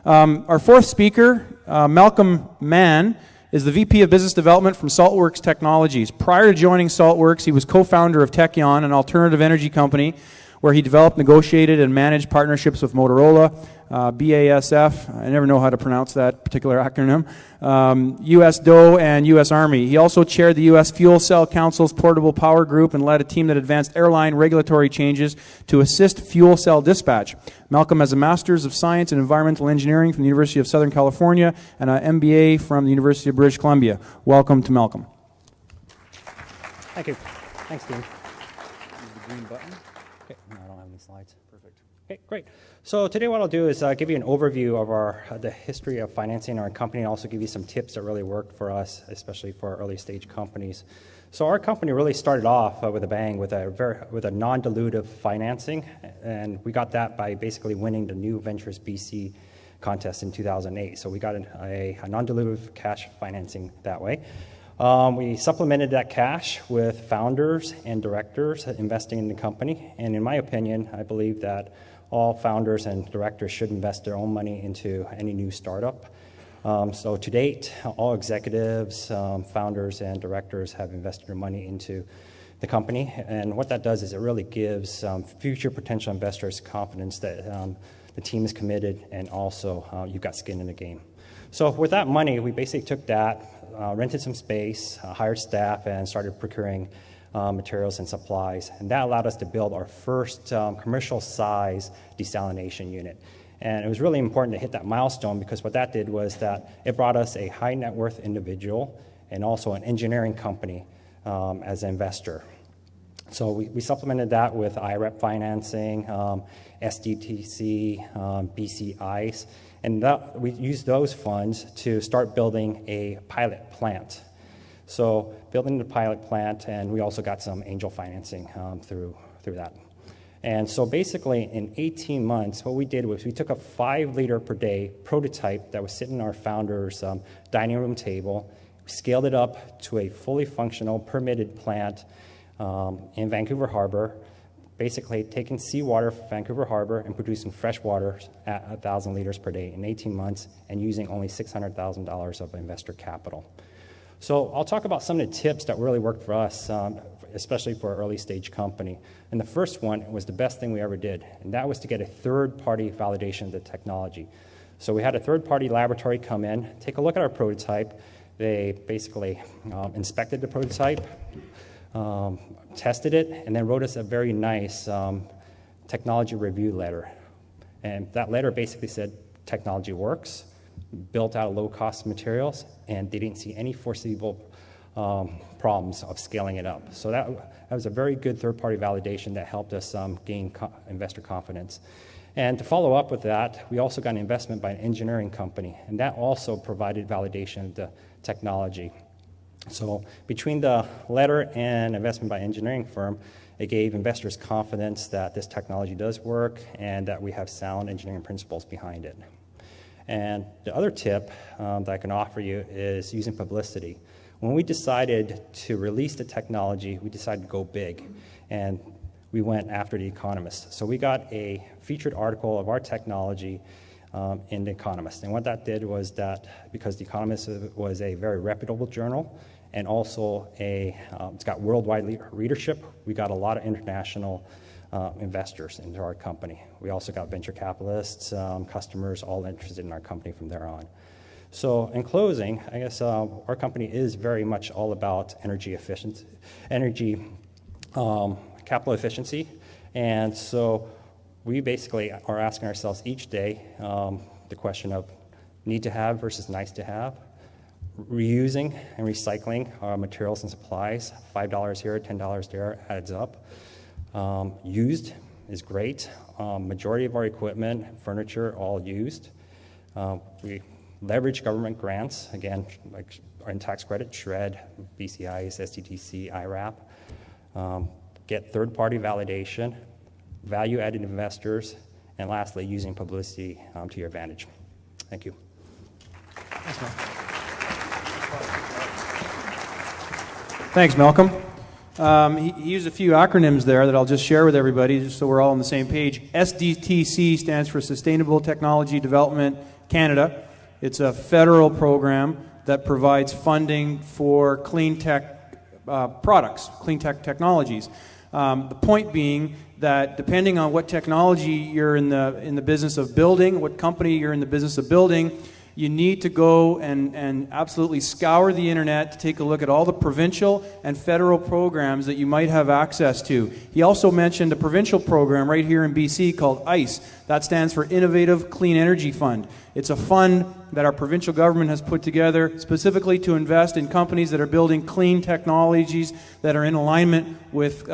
Our fourth speaker, Malcolm Mann, is the VP of Business Development from Saltworks Technologies. Prior to joining Saltworks, he was co-founder of Techyon, an alternative energy company, where he developed, negotiated, and managed partnerships with Motorola, BASF, I never know how to pronounce that particular acronym, U.S. DOE, and U.S. Army. He also chaired the U.S. Fuel Cell Council's Portable Power Group and led a team that advanced airline regulatory changes to assist fuel cell dispatch. Malcolm has a Master's of Science in Environmental Engineering from the University of Southern California and an MBA from the University of British Columbia. Welcome to Malcolm. Thank you. Thanks, Dean. Use the green button. Okay, no, I don't have any slides. Perfect. Okay, great. So today what I'll do is give you an overview of the history of financing our company and also give you some tips that really worked for us, especially for early stage companies. So our company really started off with a bang with a non-dilutive financing, and we got that by basically winning the New Ventures BC contest in 2008. So we got a non-dilutive cash financing that way. We supplemented that cash with founders and directors investing in the company, and in my opinion, I believe that all founders and directors should invest their own money into any new startup. So to date, all executives, founders, and directors have invested their money into the company, and what that does is it really gives future potential investors confidence that the team is committed and also you've got skin in the game. So with that money, we basically took that, rented some space, hired staff, and started procuring materials and supplies, and that allowed us to build our first commercial size desalination unit. And it was really important to hit that milestone because what that did was that it brought us a high net worth individual and also an engineering company as an investor. So we supplemented that with IREP financing, SDTC, BC ICE, and we used those funds to start building a pilot plant. So building the pilot plant, and we also got some angel financing through that. And so basically in 18 months, what we did was we took a 5 liter per day prototype that was sitting in our founder's dining room table, scaled it up to a fully functional permitted plant in Vancouver Harbor, basically taking seawater from Vancouver Harbor and producing fresh water at 1,000 liters per day in 18 months and using only $600,000 of investor capital. So I'll talk about some of the tips that really worked for us, especially for an early stage company. And the first one was the best thing we ever did, and that was to get a third-party validation of the technology. So we had a third-party laboratory come in, take a look at our prototype. They basically inspected the prototype, tested it, and then wrote us a very nice technology review letter. And that letter basically said technology works, built out of low-cost materials, and they didn't see any foreseeable problems of scaling it up. So that was a very good third-party validation that helped us gain investor confidence. And to follow up with that, we also got an investment by an engineering company, and that also provided validation of the technology. So between the letter and investment by engineering firm, it gave investors confidence that this technology does work and that we have sound engineering principles behind it. And the other tip that I can offer you is using publicity. When we decided to release the technology, we decided to go big, and we went after The Economist. So we got a featured article of our technology in The Economist. And what that did was that because The Economist was a very reputable journal and also it's got worldwide readership, we got a lot of international investors into our company. We also got venture capitalists, customers, all interested in our company from there on. So in closing, I guess our company is very much all about energy efficiency, capital efficiency, and so we basically are asking ourselves each day the question of need to have versus nice to have, reusing and recycling our materials and supplies. $5 here, $10 there adds up. Used is great. Majority of our equipment, furniture, all used. We leverage government grants, again, like in tax credit, SHRED, BCI, SDTC, IRAP. Get third-party validation, value-added investors, and lastly, using publicity to your advantage. Thank you. Thanks, Malcolm. Thanks, Malcolm. He used a few acronyms there that I'll just share with everybody just so we're all on the same page. SDTC stands for Sustainable Technology Development Canada. It's a federal program that provides funding for clean tech products, clean tech technologies. The point being that depending on what technology you're in the business of building, what company you're in the business of building, you need to go and absolutely scour the internet to take a look at all the provincial and federal programs that you might have access to. He also mentioned a provincial program right here in BC called ICE. That stands for Innovative Clean Energy Fund. It's a fund that our provincial government has put together specifically to invest in companies that are building clean technologies that are in alignment with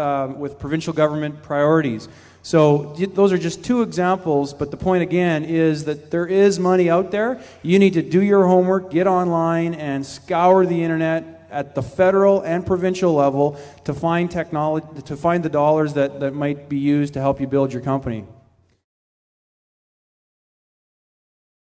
provincial government priorities. So those are just two examples, but the point again is that there is money out there. You need to do your homework, get online, and scour the internet at the federal and provincial level to find technology, to find the dollars that might be used to help you build your company.